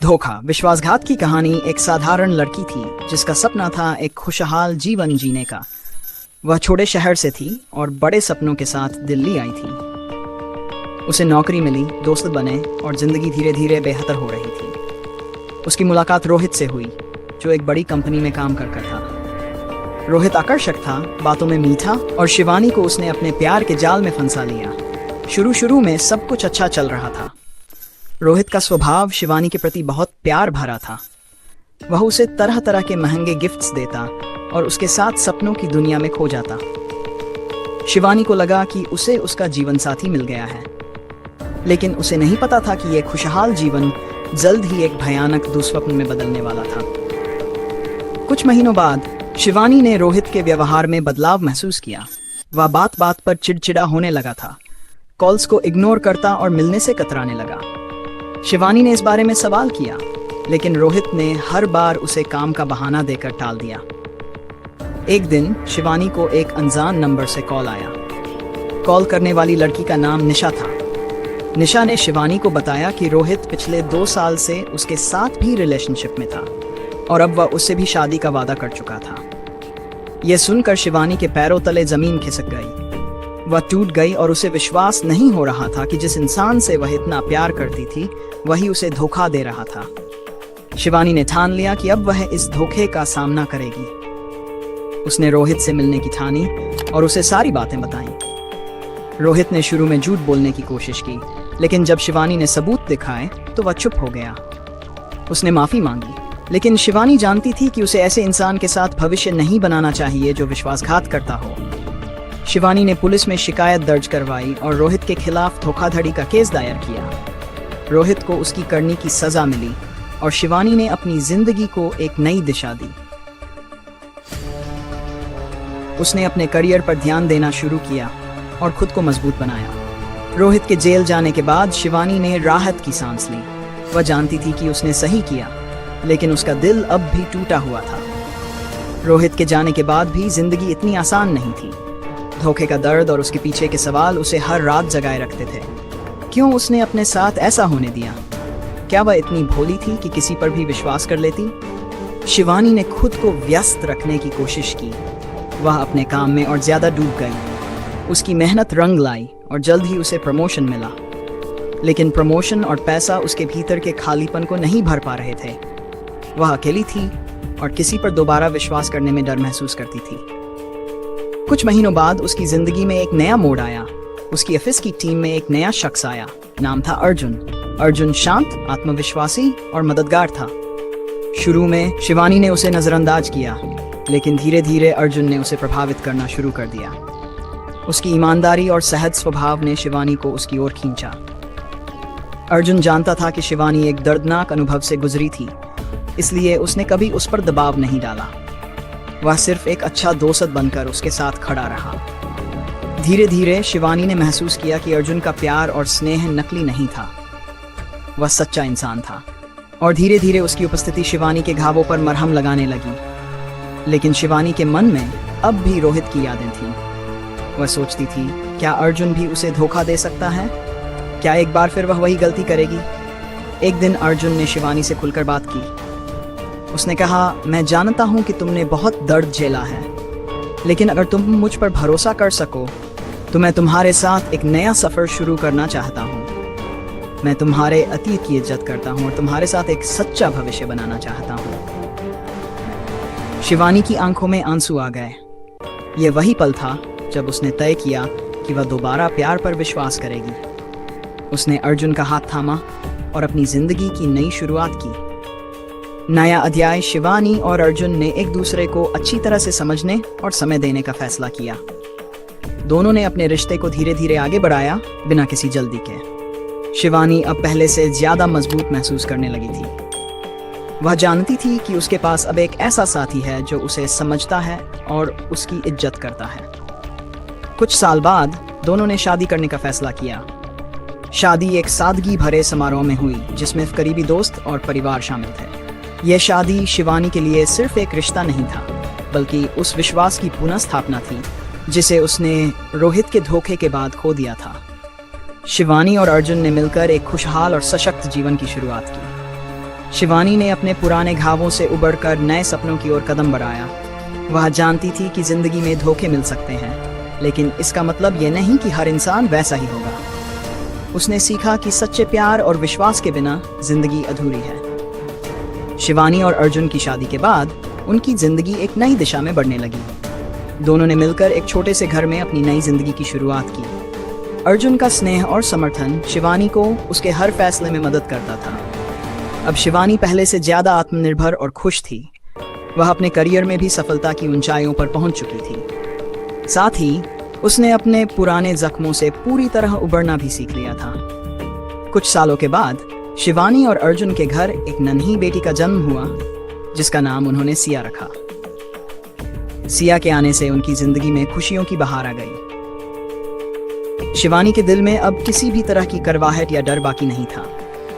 धोखा। विश्वासघात की कहानी एक साधारण लड़की थी जिसका सपना था एक खुशहाल जीवन जीने का। वह छोटे शहर से थी और बड़े सपनों के साथ दिल्ली आई थी। उसे नौकरी मिली, दोस्त बने और जिंदगी धीरे धीरे बेहतर हो रही थी। उसकी मुलाकात रोहित से हुई, जो एक बड़ी कंपनी में काम कर था। रोहित आकर्षक था, बातों में मीठा, और शिवानी को उसने अपने प्यार के जाल में फंसा लिया। शुरू में सब कुछ अच्छा चल रहा था। रोहित का स्वभाव शिवानी के प्रति बहुत प्यार भरा था। वह उसे तरह तरह के महंगे गिफ्ट्स देता और उसके साथ सपनों की दुनिया में खो जाता। शिवानी को लगा कि उसे उसका जीवन साथी मिल गया है, लेकिन उसे नहीं पता था कि यह खुशहाल जीवन जल्द ही एक भयानक दुस्वप्न में बदलने वाला था। कुछ महीनों बाद शिवानी ने रोहित के व्यवहार में बदलाव महसूस किया। वह बात बात पर चिड़चिड़ा होने लगा था, कॉल्स को इग्नोर करता और मिलने से कतराने लगा। शिवानी ने इस बारे में सवाल किया, लेकिन रोहित ने हर बार उसे काम का बहाना देकर टाल दिया। एक दिन शिवानी को एक अनजान नंबर से कॉल आया। कॉल करने वाली लड़की का नाम निशा था। निशा ने शिवानी को बताया कि रोहित पिछले 2 साल से उसके साथ भी रिलेशनशिप में था और अब वह उससे भी शादी का वादा कर चुका था। यह सुनकर शिवानी के पैरों तले जमीन खिसक गई। वह टूट गई और उसे विश्वास नहीं हो रहा था कि जिस इंसान से वह इतना प्यार करती थी वही उसे धोखा दे रहा था। शिवानी ने ठान लिया कि अब वह इस धोखे का सामना करेगी। उसने रोहित से मिलने की ठानी और उसे सारी बातें बताईं। रोहित ने शुरू में झूठ बोलने की कोशिश की, लेकिन जब शिवानी ने सबूत दिखाए तो वह चुप हो गया। उसने माफी मांगी, लेकिन शिवानी जानती थी कि उसे ऐसे इंसान के साथ भविष्य नहीं बनाना चाहिए जो विश्वासघात करता हो। शिवानी ने पुलिस में शिकायत दर्ज करवाई और रोहित के खिलाफ धोखाधड़ी का केस दायर किया। रोहित को उसकी करनी की सजा मिली और शिवानी ने अपनी जिंदगी को एक नई दिशा दी। उसने अपने करियर पर ध्यान देना शुरू किया और खुद को मजबूत बनाया। रोहित के जेल जाने के बाद शिवानी ने राहत की सांस ली। वह जानती थी कि उसने सही किया, लेकिन उसका दिल अब भी टूटा हुआ था। रोहित के जाने के बाद भी जिंदगी इतनी आसान नहीं थी। धोखे का दर्द और उसके पीछे के सवाल उसे हर रात जगाए रखते थे। क्यों उसने अपने साथ ऐसा होने दिया? क्या वह इतनी भोली थी कि किसी पर भी विश्वास कर लेती? शिवानी ने खुद को व्यस्त रखने की कोशिश की। वह अपने काम में और ज्यादा डूब गई। उसकी मेहनत रंग लाई और जल्द ही उसे प्रमोशन मिला, लेकिन प्रमोशन और पैसा उसके भीतर के खालीपन को नहीं भर पा रहे थे। वह अकेली थी और किसी पर दोबारा विश्वास करने में डर महसूस करती थी। कुछ महीनों बाद उसकी जिंदगी में एक नया मोड़ आया। उसकी ऑफिस की टीम में एक नया शख्स आया। नाम था अर्जुन। अर्जुन शांत, आत्मविश्वासी और मददगार था। शुरू में शिवानी ने उसे नजरअंदाज किया, लेकिन धीरे धीरे अर्जुन ने उसे प्रभावित करना शुरू कर दिया। उसकी ईमानदारी और सहज स्वभाव ने शिवानी को उसकी ओर खींचा। अर्जुन जानता था कि शिवानी एक दर्दनाक अनुभव से गुजरी थी, इसलिए उसने कभी उस पर दबाव नहीं डाला। वह सिर्फ एक अच्छा दोस्त बनकर उसके साथ खड़ा रहा। धीरे धीरे शिवानी ने महसूस किया कि अर्जुन का प्यार और स्नेह नकली नहीं था, वह सच्चा इंसान था। और धीरे धीरे उसकी उपस्थिति शिवानी के घावों पर मरहम लगाने लगी। लेकिन शिवानी के मन में अब भी रोहित की यादें थीं। वह सोचती थी, क्या अर्जुन भी उसे धोखा दे सकता है? क्या एक बार फिर वह वही गलती करेगी? एक दिन अर्जुन ने शिवानी से खुलकर बात की। उसने कहा, मैं जानता हूं कि तुमने बहुत दर्द झेला है, लेकिन अगर तुम मुझ पर भरोसा कर सको तो मैं तुम्हारे साथ एक नया सफर शुरू करना चाहता हूं। मैं तुम्हारे अतीत की इज्जत करता हूं और तुम्हारे साथ एक सच्चा भविष्य बनाना चाहता हूं। शिवानी की आंखों में आंसू आ गए। यह वही पल था जब उसने तय किया कि वह दोबारा प्यार पर विश्वास करेगी। उसने अर्जुन का हाथ थामा और अपनी जिंदगी की नई शुरुआत की। नया अध्याय। शिवानी और अर्जुन ने एक दूसरे को अच्छी तरह से समझने और समय देने का फैसला किया। दोनों ने अपने रिश्ते को धीरे धीरे आगे बढ़ाया, बिना किसी जल्दी के। शिवानी अब पहले से ज्यादा मजबूत महसूस करने लगी थी। वह जानती थी कि उसके पास अब एक ऐसा साथी है जो उसे समझता है और उसकी इज्जत करता है। कुछ साल बाद दोनों ने शादी करने का फैसला किया। शादी एक सादगी भरे समारोह में हुई, जिसमें करीबी दोस्त और परिवार शामिल थे। यह शादी शिवानी के लिए सिर्फ एक रिश्ता नहीं था, बल्कि उस विश्वास की पुनः स्थापना थी जिसे उसने रोहित के धोखे के बाद खो दिया था। शिवानी और अर्जुन ने मिलकर एक खुशहाल और सशक्त जीवन की शुरुआत की। शिवानी ने अपने पुराने घावों से उबरकर नए सपनों की ओर कदम बढ़ाया। वह जानती थी कि जिंदगी में धोखे मिल सकते हैं, लेकिन इसका मतलब यह नहीं कि हर इंसान वैसा ही होगा। उसने सीखा कि सच्चे प्यार और विश्वास के बिना जिंदगी अधूरी है। शिवानी और अर्जुन की शादी के बाद उनकी जिंदगी एक नई दिशा में बढ़ने लगी। दोनों ने मिलकर एक छोटे से घर में अपनी नई जिंदगी की शुरुआत की। अर्जुन का स्नेह और समर्थन शिवानी को उसके हर फैसले में मदद करता था। अब शिवानी पहले से ज्यादा आत्मनिर्भर और खुश थी। वह अपने करियर में भी सफलता की ऊंचाइयों पर पहुंच चुकी थी। साथ ही उसने अपने पुराने जख्मों से पूरी तरह उबरना भी सीख लिया था। कुछ सालों के बाद शिवानी और अर्जुन के घर एक नन्ही बेटी का जन्म हुआ, जिसका नाम उन्होंने सिया रखा। सिया के आने से उनकी जिंदगी में खुशियों की बहार आ गई। शिवानी के दिल में अब किसी भी तरह की करवाहट या डर बाकी नहीं था।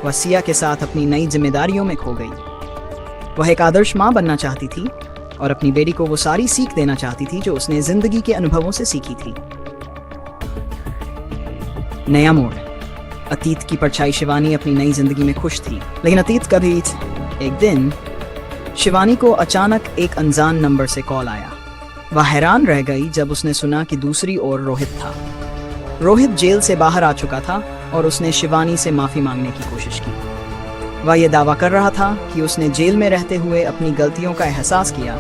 वह सिया के साथ अपनी नई जिम्मेदारियों में खो गई। वह एक आदर्श मां बनना चाहती थी और अपनी बेटी को वो सारी सीख देना चाहती थी जो उसने जिंदगी के अनुभवों से सीखी थी। नया मोड़। अतीत की परछाई। शिवानी अपनी नई जिंदगी में खुश थी, लेकिन अतीत का भी एक दिन शिवानी को अचानक एक अनजान नंबर से कॉल आया। वह हैरान रह गई जब उसने सुना कि दूसरी ओर रोहित था। रोहित जेल से बाहर आ चुका था और उसने शिवानी से माफी मांगने की कोशिश की। वह यह दावा कर रहा था कि उसने जेल में रहते हुए अपनी गलतियों का एहसास किया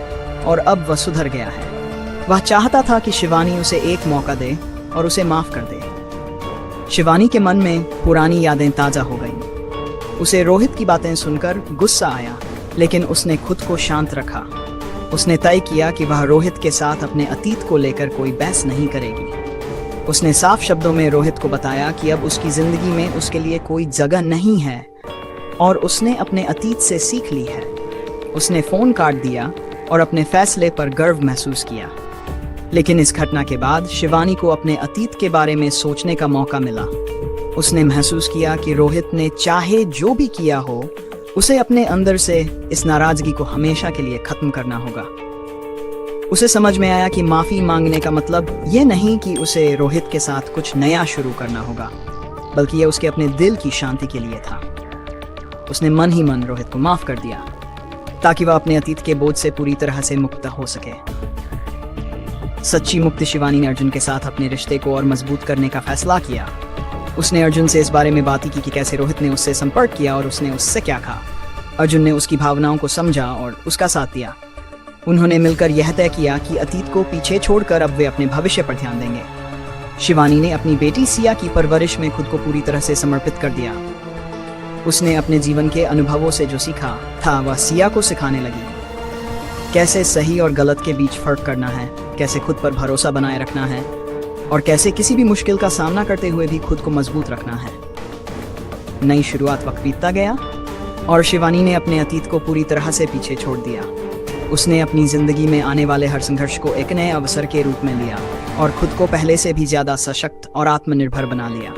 और अब वह सुधर गया है। वह चाहता था कि शिवानी उसे एक मौका दे और उसे माफ कर दे। शिवानी के मन में पुरानी यादें ताजा हो गईं। उसे रोहित की बातें सुनकर गुस्सा आया, लेकिन उसने खुद को शांत रखा। उसने तय किया कि वह रोहित के साथ अपने अतीत को लेकर कोई बहस नहीं करेगी। उसने साफ शब्दों में रोहित को बताया कि अब उसकी जिंदगी में उसके लिए कोई जगह नहीं है और उसने अपने अतीत से सीख ली है। उसने फोन काट दिया और अपने फैसले पर गर्व महसूस किया। लेकिन इस घटना के बाद शिवानी को अपने अतीत के बारे में सोचने का मौका मिला। उसने महसूस किया कि रोहित ने चाहे जो भी किया हो, उसे अपने अंदर से इस नाराजगी को हमेशा के लिए खत्म करना होगा। उसे समझ में आया कि माफी मांगने का मतलब ये नहीं कि उसे रोहित के साथ कुछ नया शुरू करना होगा, बल्कि यह उसके अपने दिल की शांति के लिए था। उसने मन ही मन रोहित को माफ कर दिया ताकि वह अपने अतीत के बोझ से पूरी तरह से मुक्त हो सके। सच्ची मुक्ति। शिवानी ने अर्जुन के साथ अपने रिश्ते को और मजबूत करने का फैसला किया। उसने अर्जुन से इस बारे में बात की कि कैसे रोहित ने उससे संपर्क किया और उसने उससे क्या कहा। अर्जुन ने उसकी भावनाओं को समझा और उसका साथ दिया। उन्होंने मिलकर यह तय किया कि अतीत को पीछे छोड़कर अब वे अपने भविष्य पर ध्यान देंगे। शिवानी ने अपनी बेटी सिया की परवरिश में खुद को पूरी तरह से समर्पित कर दिया। उसने अपने जीवन के अनुभवों से जो सीखा था वह सिया को सिखाने लगी। कैसे सही और गलत के बीच फर्क करना है, कैसे खुद पर भरोसा बनाए रखना है और कैसे किसी भी मुश्किल का सामना करते हुए भी खुद को मजबूत रखना है। नई शुरुआत। वक्त बीतता गया और शिवानी ने अपने अतीत को पूरी तरह से पीछे छोड़ दिया। उसने अपनी जिंदगी में आने वाले हर संघर्ष को एक नए अवसर के रूप में लिया और खुद को पहले से भी ज्यादा सशक्त और आत्मनिर्भर बना लिया।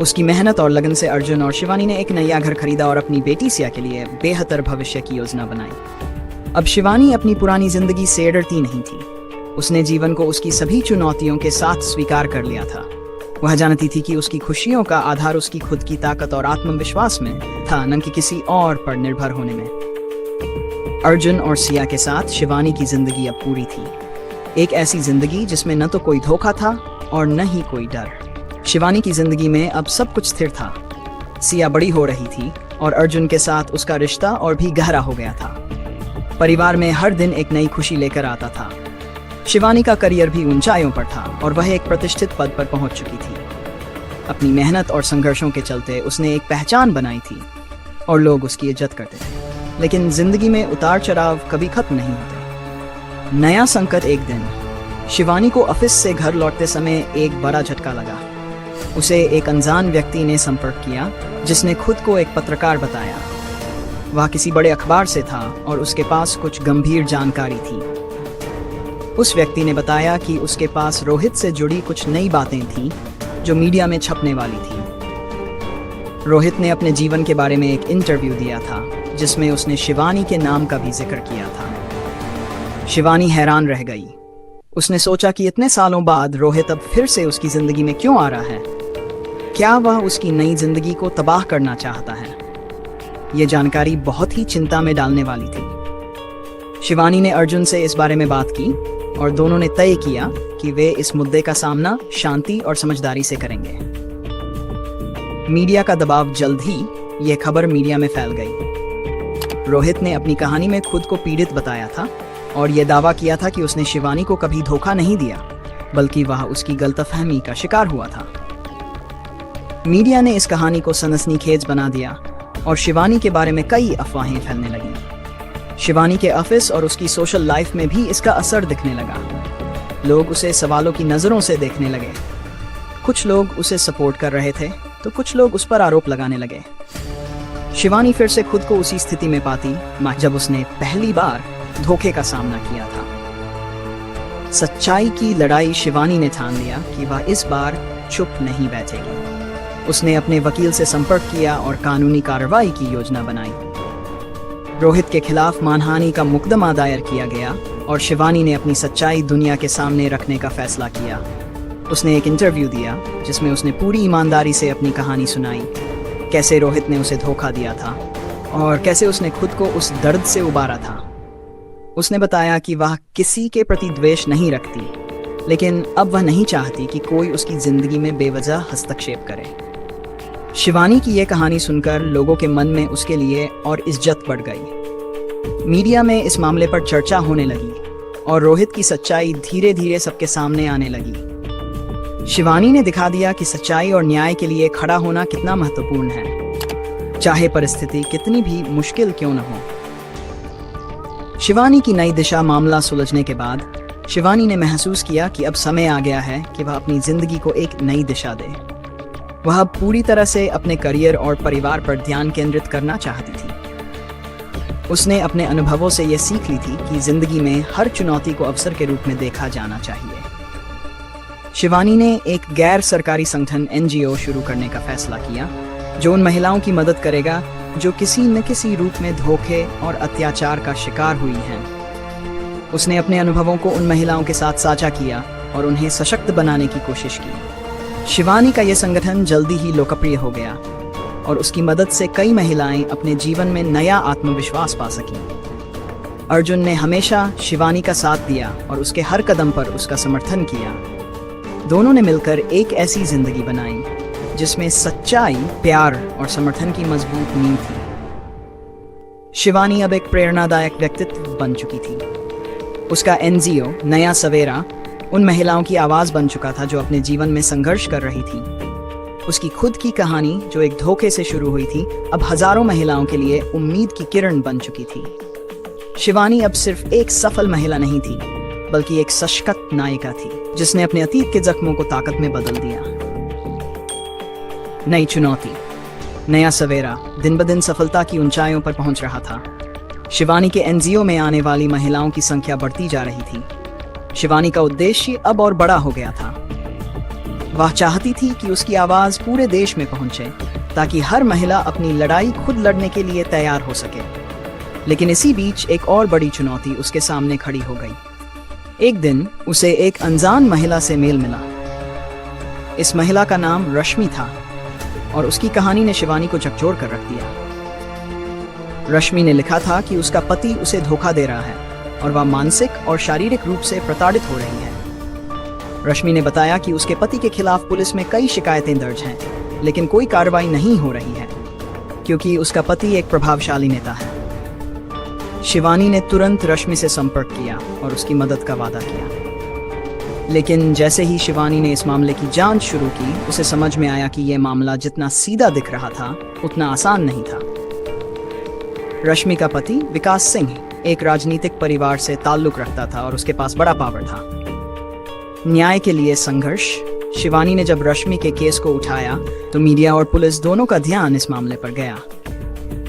उसकी मेहनत और लगन से अर्जुन और शिवानी ने एक नया घर खरीदा और अपनी बेटी सिया के लिए बेहतर भविष्य की योजना बनाई। अब शिवानी अपनी पुरानी जिंदगी से डरती नहीं थी। उसने जीवन को उसकी सभी चुनौतियों के साथ स्वीकार कर लिया था। वह जानती थी कि उसकी खुशियों का आधार उसकी खुद की ताकत और आत्मविश्वास में था, न कि किसी और पर निर्भर होने में। अर्जुन और सिया के साथ शिवानी की जिंदगी अब पूरी थी। एक ऐसी जिंदगी जिसमें न तो कोई धोखा था और न ही कोई डर। शिवानी की जिंदगी में अब सब कुछ स्थिर था। सिया बड़ी हो रही थी और अर्जुन के साथ उसका रिश्ता और भी गहरा हो गया था। परिवार में हर दिन एक नई खुशी लेकर आता था। शिवानी का करियर भी ऊंचाइयों पर था और वह एक प्रतिष्ठित पद पर पहुंच चुकी थी। अपनी मेहनत और संघर्षों के चलते उसने एक पहचान बनाई थी और लोग उसकी इज्जत करते थे। लेकिन जिंदगी में उतार चढ़ाव कभी खत्म नहीं होते। नया संकट। एक दिन शिवानी को ऑफिस से घर लौटते समय एक बड़ा झटका लगा। उसे एक अनजान व्यक्ति ने संपर्क किया जिसने खुद को एक पत्रकार बताया। वह किसी बड़े अखबार से था और उसके पास कुछ गंभीर जानकारी थी। उस व्यक्ति ने बताया कि उसके पास रोहित से जुड़ी कुछ नई बातें थीं जो मीडिया में छपने वाली थी। रोहित ने अपने जीवन के बारे में एक इंटरव्यू दिया था जिसमें उसने शिवानी के नाम का भी जिक्र किया था। शिवानी हैरान रह गई। उसने सोचा कि इतने सालों बाद रोहित अब फिर से उसकी जिंदगी में क्यों आ रहा है? क्या वह उसकी नई जिंदगी को तबाह करना चाहता है? ये जानकारी बहुत ही चिंता में डालने वाली थी। शिवानी ने अर्जुन से इस बारे में बात की और दोनों ने तय किया कि वे इस मुद्दे का सामना शांति और समझदारी से करेंगे। मीडिया का दबाव जल्द ही यह खबर मीडिया में फैल गई। रोहित ने अपनी कहानी में खुद को पीड़ित बताया था और यह दावा किया था कि उसने शिवानी को कभी धोखा नहीं दिया, बल्कि वह उसकी गलतफहमी का शिकार हुआ था। मीडिया ने इस कहानी को सनसनीखेज बना दिया और शिवानी के बारे में कई अफवाहें फैलने लगीं। शिवानी के ऑफिस और उसकी सोशल लाइफ में भी इसका असर दिखने लगा। लोग उसे सवालों की नज़रों से देखने लगे। कुछ लोग उसे सपोर्ट कर रहे थे तो कुछ लोग उस पर आरोप लगाने लगे। शिवानी फिर से खुद को उसी स्थिति में पाती जब उसने पहली बार धोखे का सामना किया था। सच्चाई की लड़ाई शिवानी ने ठान लिया कि वह इस बार चुप नहीं बैठेगी। उसने अपने वकील से संपर्क किया और कानूनी कार्रवाई की योजना बनाई। रोहित के खिलाफ मानहानि का मुकदमा दायर किया गया और शिवानी ने अपनी सच्चाई दुनिया के सामने रखने का फैसला किया। उसने एक इंटरव्यू दिया जिसमें उसने पूरी ईमानदारी से अपनी कहानी सुनाई, कैसे रोहित ने उसे धोखा दिया था और कैसे उसने खुद को उस दर्द से उबारा था। उसने बताया कि वह किसी के प्रति द्वेष नहीं रखती, लेकिन अब वह नहीं चाहती कि कोई उसकी जिंदगी में बेवजह हस्तक्षेप करे। शिवानी की यह कहानी सुनकर लोगों के मन में उसके लिए और इज्जत बढ़ गई। मीडिया में इस मामले पर चर्चा होने लगी और रोहित की सच्चाई धीरे धीरे सबके सामने आने लगी। शिवानी ने दिखा दिया कि सच्चाई और न्याय के लिए खड़ा होना कितना महत्वपूर्ण है, चाहे परिस्थिति कितनी भी मुश्किल क्यों न हो। शिवानी की नई दिशा मामला सुलझने के बाद शिवानी ने महसूस किया कि अब समय आ गया है कि वह अपनी जिंदगी को एक नई दिशा दे। वह अब पूरी तरह से अपने करियर और परिवार पर ध्यान केंद्रित करना चाहती थी। उसने अपने अनुभवों से यह सीख ली थी कि जिंदगी में हर चुनौती को अवसर के रूप में देखा जाना चाहिए। शिवानी ने एक गैर सरकारी संगठन NGO शुरू करने का फैसला किया जो उन महिलाओं की मदद करेगा जो किसी न किसी रूप में धोखे और अत्याचार का शिकार हुई हैं। उसने अपने अनुभवों को उन महिलाओं के साथ साझा किया और उन्हें सशक्त बनाने की कोशिश की। शिवानी का यह संगठन जल्दी ही लोकप्रिय हो गया और उसकी मदद से कई महिलाएं अपने जीवन में नया आत्मविश्वास पा सकीं। अर्जुन ने हमेशा शिवानी का साथ दिया और उसके हर कदम पर उसका समर्थन किया। दोनों ने मिलकर एक ऐसी जिंदगी बनाई जिसमें सच्चाई, प्यार और समर्थन की मजबूत नींव थी। शिवानी अब एक प्रेरणादायक व्यक्तित्व बन चुकी थी। उसका NGO नया सवेरा उन महिलाओं की आवाज बन चुका था जो अपने जीवन में संघर्ष कर रही थी। उसकी खुद की कहानी जो एक धोखे से शुरू हुई थी, अब हजारों महिलाओं के लिए उम्मीद की किरण बन चुकी थी। शिवानी अब सिर्फ एक सफल महिला नहीं थी, बल्कि एक सशक्त नायिका थी जिसने अपने अतीत के जख्मों को ताकत में बदल दिया। नई चुनौती, नया सवेरा दिन ब दिन सफलता की ऊंचाइयों पर पहुंच रहा था। शिवानी के NGO में आने वाली महिलाओं की संख्या बढ़ती जा रही थी। शिवानी का उद्देश्य अब और बड़ा हो गया था। वह चाहती थी कि उसकी आवाज पूरे देश में पहुंचे ताकि हर महिला अपनी लड़ाई खुद लड़ने के लिए तैयार हो सके। लेकिन इसी बीच एक और बड़ी चुनौती उसके सामने खड़ी हो गई। एक दिन उसे एक अनजान महिला से मेल मिला। इस महिला का नाम रश्मि था और उसकी कहानी ने शिवानी को झकझोर कर रख दिया। रश्मि ने लिखा था कि उसका पति उसे धोखा दे रहा है और वह मानसिक और शारीरिक रूप से प्रताड़ित हो रही है। रश्मि ने बताया कि उसके पति के खिलाफ पुलिस में कई शिकायतें दर्ज हैं, लेकिन कोई कार्रवाई नहीं हो रही है क्योंकि उसका पति एक प्रभावशाली नेता है। शिवानी ने तुरंत रश्मि से संपर्क किया और उसकी मदद का वादा किया। लेकिन जैसे ही शिवानी ने इस मामले की जांच शुरू की, उसे समझ में आया कि यह मामला जितना सीधा दिख रहा था उतना आसान नहीं था। रश्मि का पति विकास सिंह एक राजनीतिक परिवार से ताल्लुक रखता था और उसके पास बड़ा पावर था। न्याय के लिए संघर्ष। शिवानी ने जब रश्मि के केस को उठाया तो मीडिया और पुलिस दोनों का ध्यान इस मामले पर गया।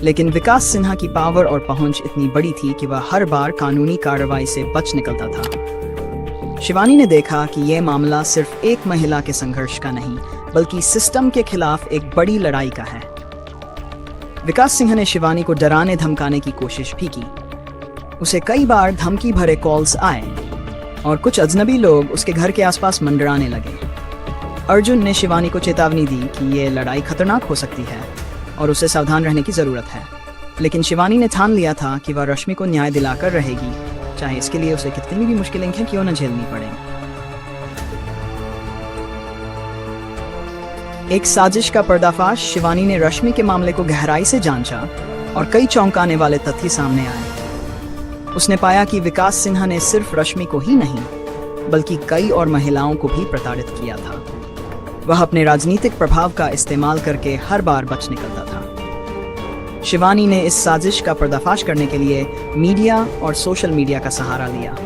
लेकिन विकास सिन्हा की पावर और पहुंच इतनी बड़ी थी कि वह हर बार कानूनी कार्रवाई से बच निकलता था। शिवानी ने देखा कि यह मामला सिर्फ एक महिला के संघर्ष का नहीं, बल्कि सिस्टम के खिलाफ एक बड़ी लड़ाई का है। विकास सिंह ने शिवानी को डराने धमकाने की कोशिश भी की। उसे कई बार धमकी भरे कॉल्स आए और कुछ अजनबी लोग उसके घर के आसपास मंडराने लगे। अर्जुन ने शिवानी को चेतावनी दी कि यह लड़ाई खतरनाक हो सकती है और उसे सावधान रहने की जरूरत है। लेकिन शिवानी ने ठान लिया था कि वह रश्मि को न्याय दिलाकर रहेगी, चाहे इसके लिए उसे कितनी भी मुश्किलें क्यों न झेलनी पड़े। एक साजिश का पर्दाफाश। शिवानी ने रश्मि के मामले को गहराई से जांचा और कई चौंकाने वाले तथ्य सामने आए। उसने पाया कि विकास सिन्हा ने सिर्फ रश्मि को ही नहीं बल्कि कई और महिलाओं को भी प्रताड़ित किया था। वह अपने राजनीतिक प्रभाव का इस्तेमाल करके हर बार बच निकलता था। शिवानी ने इस साजिश का पर्दाफाश करने के लिए मीडिया और सोशल मीडिया का सहारा लिया।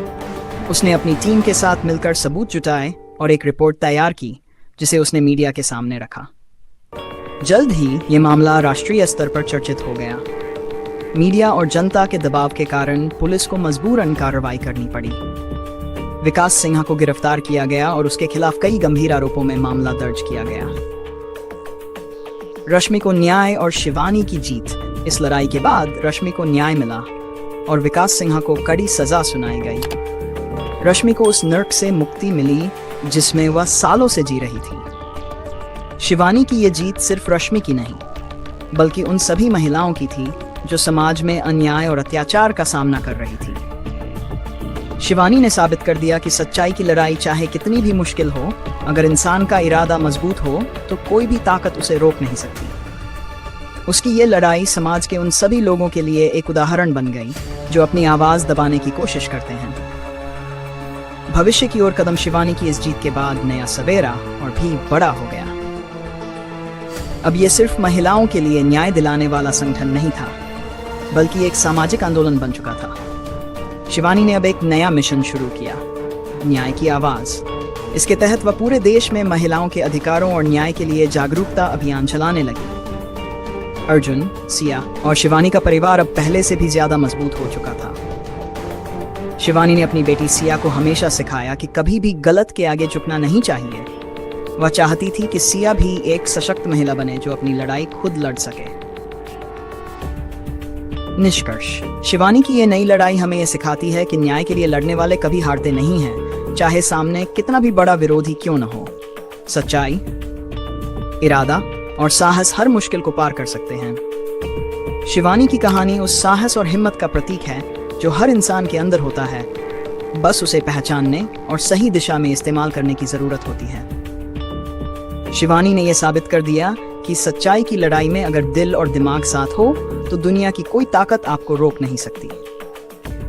उसने अपनी टीम के साथ मिलकर सबूत जुटाए और एक रिपोर्ट तैयार की जिसे उसने मीडिया के सामने रखा। जल्द ही ये मामला राष्ट्रीय स्तर पर चर्चित हो गया। मीडिया और जनता के दबाव के कारण पुलिस को मजबूरन कार्रवाई करनी पड़ी। विकास सिन्हा को गिरफ्तार किया गया और उसके खिलाफ कई गंभीर आरोपों में मामला दर्ज किया गया। रश्मि को न्याय और शिवानी की जीत। इस लड़ाई के बाद रश्मि को न्याय मिला और विकास सिन्हा को कड़ी सजा सुनाई गई। रश्मि को उस नर्क से मुक्ति मिली जिसमें वह सालों से जी रही थी। शिवानी की ये जीत सिर्फ रश्मि की नहीं बल्कि उन सभी महिलाओं की थी जो समाज में अन्याय और अत्याचार का सामना कर रही थी। शिवानी ने साबित कर दिया कि सच्चाई की लड़ाई चाहे कितनी भी मुश्किल हो, अगर इंसान का इरादा मजबूत हो तो कोई भी ताकत उसे रोक नहीं सकती। उसकी ये लड़ाई समाज के उन सभी लोगों के लिए एक उदाहरण बन गई जो अपनी आवाज दबाने की कोशिश करते हैं। भविष्य की ओर कदम। शिवानी की इस जीत के बाद नया सवेरा और भी बड़ा हो गया। अब ये सिर्फ महिलाओं के लिए न्याय दिलाने वाला संगठन नहीं था बल्कि एक सामाजिक आंदोलन बन चुका था। शिवानी ने अब एक नया मिशन शुरू किया, न्याय की आवाज। इसके तहत वह पूरे देश में महिलाओं के अधिकारों और न्याय के लिए जागरूकता अभियान चलाने लगी। अर्जुन, सिया और शिवानी का परिवार अब पहले से भी ज्यादा मजबूत हो चुका था। शिवानी ने अपनी बेटी सिया को हमेशा सिखाया कि कभी भी गलत के आगे झुकना नहीं चाहिए। वह चाहती थी कि सिया भी एक सशक्त महिला बने जो अपनी लड़ाई खुद लड़ सके। निष्कर्ष। शिवानी की ये नई लड़ाई हमें ये सिखाती है कि न्याय के लिए लड़ने वाले कभी हारते नहीं हैं, चाहे सामने कितना भी बड़ा विरोधी क्यों न हो। सच्चाई, इरादा और साहस हर मुश्किल को पार कर सकते हैं। शिवानी की कहानी उस साहस और हिम्मत का प्रतीक है जो हर इंसान के अंदर होता है, बस उसे पहचानने और सही दिशा में इस्तेमाल करने की जरूरत होती है। शिवानी ने यह साबित कर दिया कि सच्चाई की लड़ाई में अगर दिल और दिमाग साथ हो तो दुनिया की कोई ताकत आपको रोक नहीं सकती।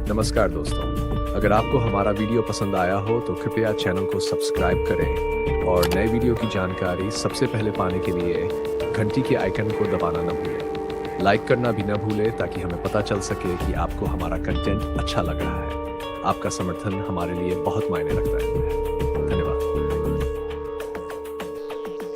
नमस्कार दोस्तों, अगर आपको हमारा वीडियो पसंद आया हो तो कृपया चैनल को सब्सक्राइब करें और नए वीडियो की जानकारी सबसे पहले पाने के लिए घंटी के आइकन को दबाना न भूलें। लाइक करना भी न भूलें ताकि हमें पता चल सके कि आपको हमारा कंटेंट अच्छा लग रहा है। आपका समर्थन हमारे लिए बहुत मायने रखता है।